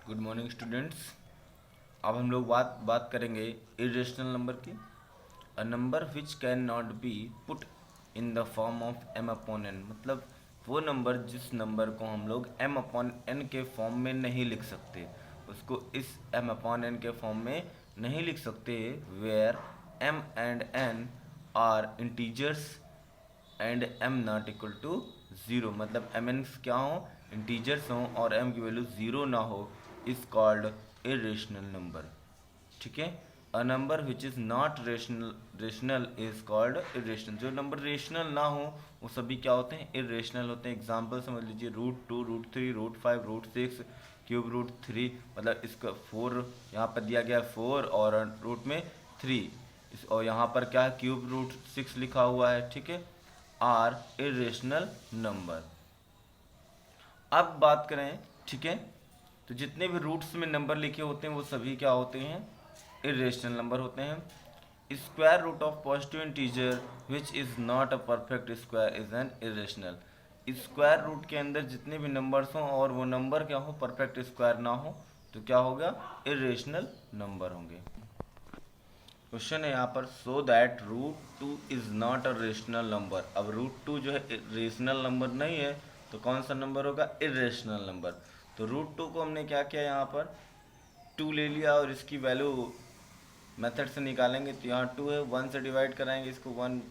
Good morning students. अब हम लोग बात करेंगे इरेशनल नंबर की। A number which can not be put in the form of m upon n, मतलब वो नंबर जिस नंबर को हम लोग m अपॉन n के फॉर्म में नहीं लिख सकते, उसको इस m अपॉन n के फॉर्म में नहीं लिख सकते। Where m and n are integers and m not equal to zero, मतलब एम एन क्या हो, इंटीजर्स हों और m की वैल्यू ज़ीरो ना हो, इज कॉल्ड इरेशनल नंबर। ठीक है। A number which is not rational is called irrational. जो नंबर रेशनल ना हो वो सभी क्या होते हैं, इरेशनल होते हैं। एग्जाम्पल समझ लीजिए, √2, √3, √5, √6, क्यूब √3, मतलब इसका 4 यहाँ पर दिया गया 4 और रूट में 3, और यहाँ पर क्या है, क्यूब √6 लिखा हुआ है। ठीक है, आर इरेशनल नंबर। अब बात करें, ठीक है, तो जितने भी रूट्स में नंबर लिखे होते हैं वो सभी क्या होते हैं, इरेशनल नंबर होते हैं। Square root of positive integer which is not a perfect square is an irrational. Square root के अंदर जितने भी नंबर्स हों और वो नंबर क्या हो, परफेक्ट स्क्वायर ना हो, तो क्या होगा, इरेशनल नंबर होंगे। क्वेश्चन है यहाँ पर, so that √2 is not a rational number. अब √2 जो है रेशनल नंबर नहीं है, तो कौन सा नंबर होगा, इरेशनल नंबर। तो √2 को हमने क्या किया, यहाँ पर 2 ले लिया और इसकी वैल्यू मेथड से निकालेंगे, तो यहाँ 2 है, 1 से डिवाइड कराएंगे इसको, 1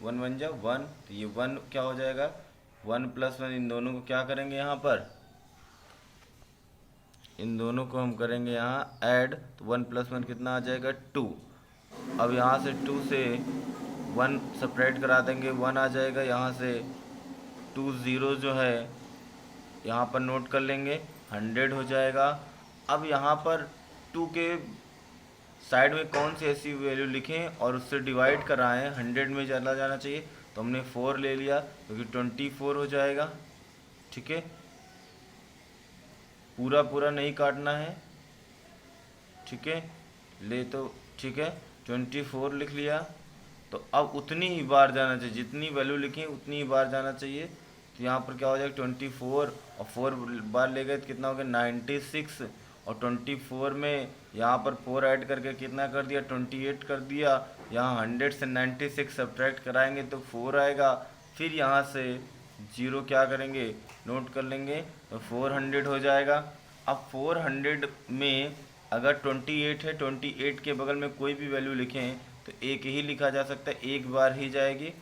1 1 जा 1, तो ये 1 क्या हो जाएगा, 1 + 1, इन दोनों को क्या करेंगे, यहाँ पर इन दोनों को हम करेंगे यहाँ ऐड, तो 1 + 1 कितना आ जाएगा, 2। अब यहाँ से 2 से 1 सेपरेट करा देंगे, 1 आ जाएगा। यहाँ से 2 ज़ीरो जो है यहाँ पर नोट कर लेंगे, 100 हो जाएगा। अब यहाँ पर 2 के साइड में कौन सी ऐसी वैल्यू लिखें और उससे डिवाइड कराएं, 100 में चला जाना चाहिए, तो हमने 4 ले लिया, क्योंकि 24 हो जाएगा। ठीक है, पूरा पूरा नहीं काटना है। ठीक है, ले तो ठीक है, 24 लिख लिया। तो अब उतनी ही बार जाना चाहिए, जितनी वैल्यू लिखें उतनी ही बार जाना चाहिए। तो यहाँ पर क्या हो जाएगा, 24 और 4 बार ले गए तो कितना हो गया, 96, और 24 में यहाँ पर 4 ऐड करके कितना कर दिया, 28 कर दिया। यहाँ 100 से 96 सब्ट्रैक्ट कराएंगे तो 4 आएगा। फिर यहाँ से 0 क्या करेंगे, नोट कर लेंगे, तो 400 हो जाएगा। अब 400 में अगर 28 है, 28 के बगल में कोई भी वैल्यू लिखें तो एक ही लिखा जा सकता है, एक बार ही जाएगी।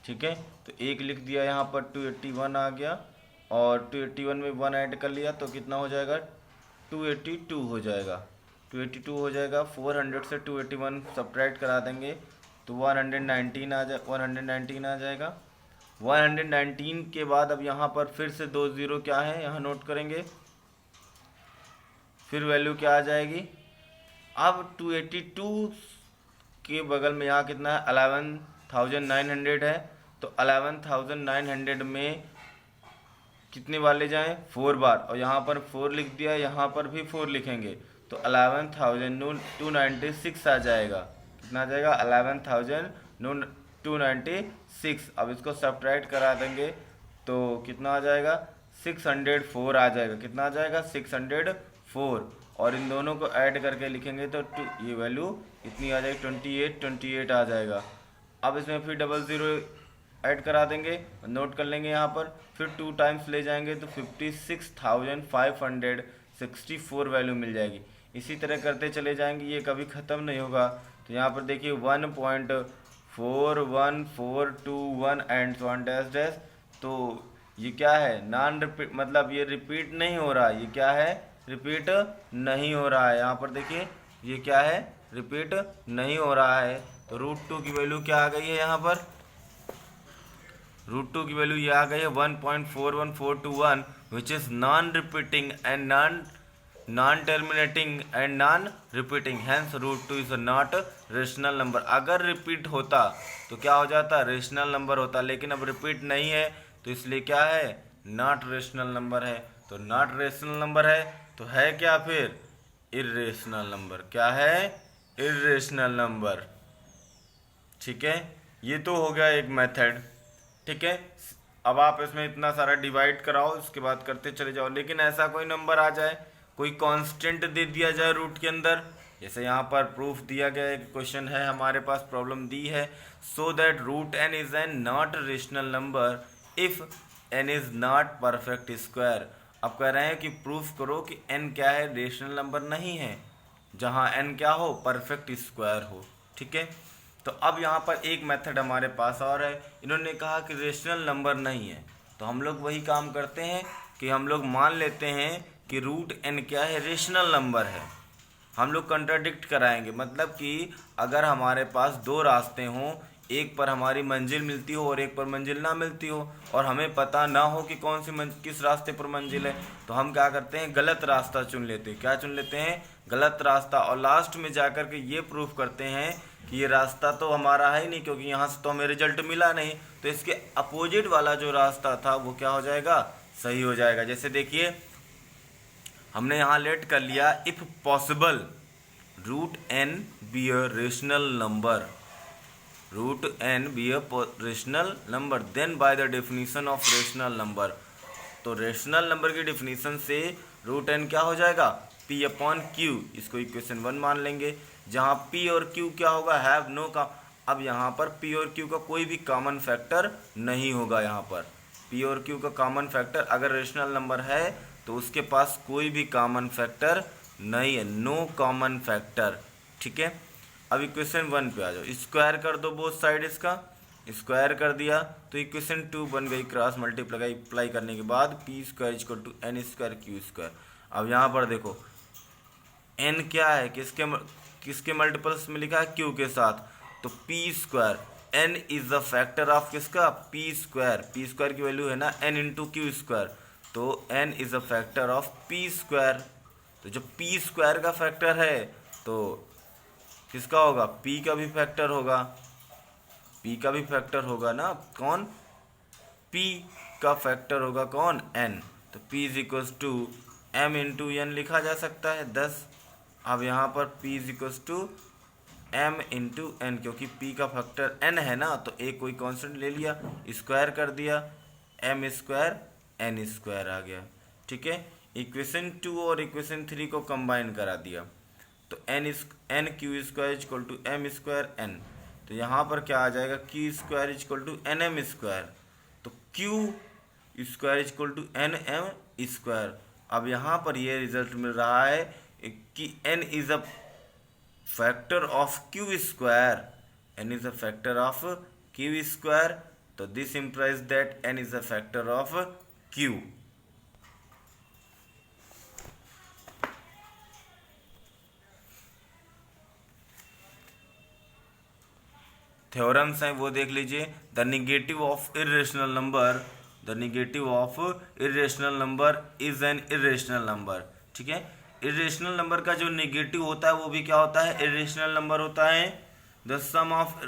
ठीक है, तो एक लिख दिया, यहाँ पर 281 आ गया, और 281 में 1 ऐड कर लिया तो कितना हो जाएगा, 282 हो जाएगा। 282 हो जाएगा। 400 से 281 सब्ट्रैक्ट करा देंगे तो 119 आ जाएगा। 119 के बाद अब यहाँ पर फिर से 2 ज़ीरो क्या है, यहाँ नोट करेंगे, फिर वैल्यू क्या आ जाएगी। अब 282 के बगल में यहाँ कितना है, 11,900 है, तो 11,900 में कितने बार ले जाएं, 4 बार, और यहाँ पर 4 लिख दिया, यहाँ पर भी 4 लिखेंगे तो 11,296 आ जाएगा। कितना आ जाएगा, 11,296। अब इसको सब्ट्रैक्ट करा देंगे तो कितना आ जाएगा, 604 आ जाएगा। कितना आ जाएगा, 604, और इन दोनों को ऐड करके लिखेंगे तो ये वैल्यू इतनी आ जाएगी, 28 आ जाएगा। अब इसमें फिर 00 ऐड करा देंगे, नोट कर लेंगे यहाँ पर, फिर 2 टाइम्स ले जाएंगे तो 56,564 वैल्यू मिल जाएगी। इसी तरह करते चले जाएंगे, ये कभी ख़त्म नहीं होगा। तो यहाँ पर देखिए 1.41421 and so on dash dash, तो ये क्या है, नॉन रिपीट, मतलब ये रिपीट नहीं हो रहा, ये क्या है, रिपीट नहीं हो रहा है। यहाँ पर देखिए ये क्या है, रिपीट नहीं हो रहा है। तो √2 की वैल्यू क्या आ गई है, यहाँ पर √2 की वैल्यू ये आ गई है 1.41421, which is non repeating and non terminating and non repeating, hence √2 is not rational number. अगर रिपीट होता तो क्या हो जाता, रेशनल नंबर होता, लेकिन अब रिपीट नहीं है तो इसलिए क्या है, नॉट रेशनल नंबर है। तो नॉट रेशनल नंबर है तो है क्या, फिर इरेशनल नंबर। क्या है, इरेशनल नंबर। ठीक है, ये तो हो गया एक मेथड। ठीक है, अब आप इसमें इतना सारा डिवाइड कराओ, इसके बाद करते चले जाओ। लेकिन ऐसा कोई नंबर आ जाए, कोई कांस्टेंट दे दिया जाए रूट के अंदर, जैसे यहाँ पर प्रूफ दिया गया है, क्वेश्चन है हमारे पास, प्रॉब्लम दी है, so that root N is N not rational number if N is not perfect square. अब कह रहे हैं कि प्रूफ करो कि एन क्या है, रेशनल नंबर नहीं है, जहाँ एन क्या हो, परफेक्ट स्क्वायर हो। ठीक है, तो अब यहाँ पर एक मेथड हमारे पास और है। इन्होंने कहा कि रेशनल नंबर नहीं है, तो हम लोग वही काम करते हैं कि हम लोग मान लेते हैं कि रूट एन क्या है, रेशनल नंबर है। हम लोग कंट्राडिक्ट कराएंगे, मतलब कि अगर हमारे पास दो रास्ते हों, एक पर हमारी मंजिल मिलती हो और एक पर मंजिल ना मिलती हो, और हमें पता ना हो कि कौन सी किस रास्ते पर मंजिल है, तो हम क्या करते हैं, गलत रास्ता चुन लेते हैं। क्या चुन लेते हैं, गलत रास्ता, और लास्ट में जाकर के ये प्रूफ करते हैं कि ये रास्ता तो हमारा है ही नहीं, क्योंकि यहाँ से तो हमें रिजल्ट मिला नहीं, तो इसके अपोजिट वाला जो रास्ता था वो क्या हो जाएगा, सही हो जाएगा। जैसे देखिए, हमने यहाँ लेट कर लिया, if possible root N be a rational number, root N be a rational number, then by the definition of rational number. तो रेशनल नंबर की डेफिनेशन से रूट एन क्या हो जाएगा, पी अपॉन क्यू। इसको इक्वेशन 1 मान लेंगे, जहाँ पी और क्यू क्या होगा, हैव नो का। अब यहाँ पर पी और क्यू का कोई भी कॉमन फैक्टर नहीं होगा। यहाँ पर पी और क्यू का कॉमन फैक्टर, अगर रेशनल नंबर है तो उसके पास कोई भी कॉमन फैक्टर नहीं है, नो कॉमन फैक्टर। ठीक है, अब इक्वेशन 1 पे आ जाओ, स्क्वायर कर दो बोथ साइड, इसका स्क्वायर कर दिया तो इक्वेशन 2 बन गई। क्रॉस मल्टीप्लाई अप्लाई करने के बाद P square equal to N square Q square. अब यहाँ पर देखो एन क्या है, किसके मल्टीपल्स में लिखा है, क्यू के साथ, तो P square, N is the factor of किसका, पी स्क्वायर। पी स्क्वायर की वैल्यू है ना एन इंटू क्यू स्क्वायर, तो N is the factor of P square. तो जब पी स्क्वायर का फैक्टर है तो किसका होगा, पी का भी फैक्टर होगा, पी का भी फैक्टर होगा ना, कौन, पी का फैक्टर होगा कौन, एन। तो p is equals to M into N लिखा जा सकता है 10। अब यहाँ पर p is equals to M into N, क्योंकि p का फैक्टर n है ना, तो एक कोई कांस्टेंट ले लिया, स्क्वायर कर दिया, एम स्क्वायर एन स्क्वायर आ गया। ठीक है, इक्वेशन 2 और इक्वेशन 3 को कंबाइन करा दिया, तो n q square equal to m square n. तो यहाँ पर क्या आ जाएगा, q square equal to n m square, तो q square equal to n m square. अब यहाँ पर ये रिजल्ट मिल रहा है कि n is a factor of q square, n is a factor of q square, तो this implies that n is a factor of q। Theorems हैं वो देख लीजिए। The negative of irrational number, the negative of irrational number is an irrational number. ठीक है, irrational number का जो negative होता है वो भी क्या होता है, इरेशनल नंबर होता है। The sum of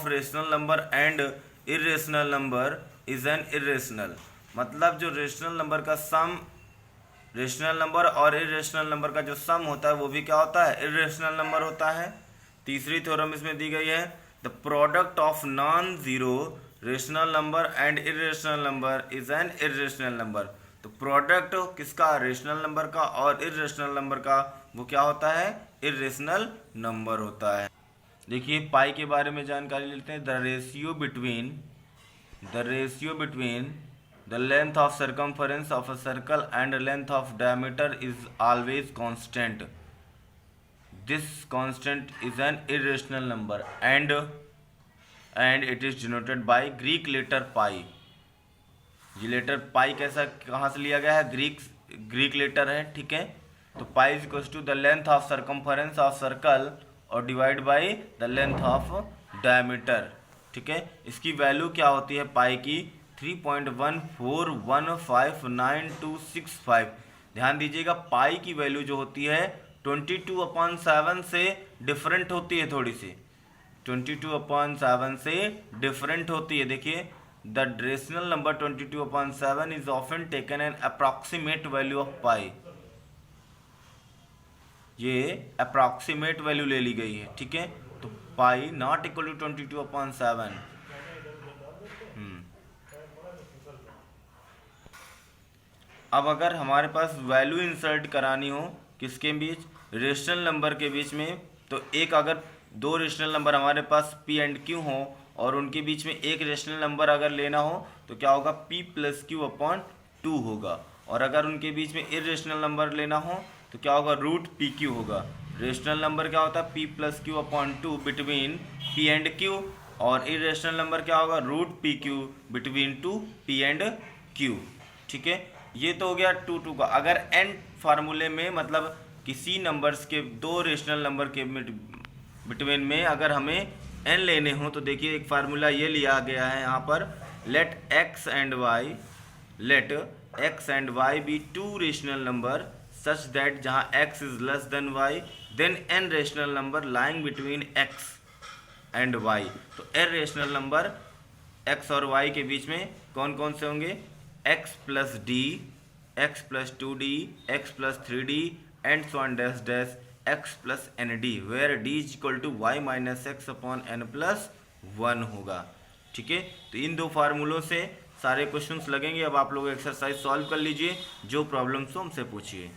rational number and irrational number is an irrational, मतलब जो रेशनल नंबर का सम, रेशनल नंबर और इरेशनल नंबर का जो सम होता है वो भी क्या होता है, इरेशनल नंबर होता है। तीसरी थ्योरम इसमें दी गई है, the product of non zero rational number and irrational number is an irrational number. तो प्रोडक्ट किसका, रेशनल नंबर का और इरेशनल नंबर का, वो क्या होता है, इरेशनल नंबर होता है। देखिए पाई के बारे में जानकारी लेते हैं। The ratio between the length of circumference of a circle and length of diameter is always constant. This constant is an irrational number and it is denoted by Greek letter pi। ये letter पाई कैसा, कहाँ से लिया गया है, Greek letter है। ठीक है, तो pi is equal to the length of circumference of circle और divide by the length of diameter. ठीक है, इसकी वैल्यू क्या होती है पाई की, 3.14159265। ध्यान दीजिएगा, पाई की वैल्यू जो होती है 22/7 से डिफरेंट होती है, थोड़ी सी 22/7 से डिफरेंट होती है। देखिए, the rational number 22/7 is often taken an approximate value of pi. ये अप्रॉक्सीमेट वैल्यू ले ली गई है। ठीक है, तो पाई नॉट इक्वल टू 22/7। अब अगर हमारे पास वैल्यू इंसर्ट करानी हो किसके बीच, रेशनल नंबर के बीच में, तो एक अगर दो रेशनल नंबर हमारे पास पी एंड क्यू हो और उनके बीच में एक रेशनल नंबर अगर लेना हो तो क्या होगा, p प्लस क्यू अपॉन 2 होगा। और अगर उनके बीच में इरेशनल नंबर लेना हो तो क्या होगा, रूट पी क्यू होगा। रेशनल नंबर क्या होता है, p plus Q upon 2 between p and q, और इरेशनल नंबर क्या होगा, root P Q between 2 p and q। ठीक है, ये तो हो गया 2 का। अगर n फार्मूले में मतलब किसी नंबर्स के दो रेशनल नंबर के बिटवीन में अगर हमें n लेने हो तो देखिए एक फार्मूला ये लिया गया है यहाँ पर, let x and y be to rational number such that जहाँ x is less than y then n rational number lying between x and y। तो n रेशनल नंबर x और y के बीच में कौन कौन से होंगे, x plus D, x plus 2d, x plus 3d and so on dash dash x plus N D, where d is equal to y minus X upon n plus 1 होगा। ठीक है, तो इन दो फार्मूलों से सारे क्वेश्चंस लगेंगे। अब आप लोग एक्सरसाइज सॉल्व कर लीजिए, जो प्रॉब्लम्स हो हमसे पूछिए।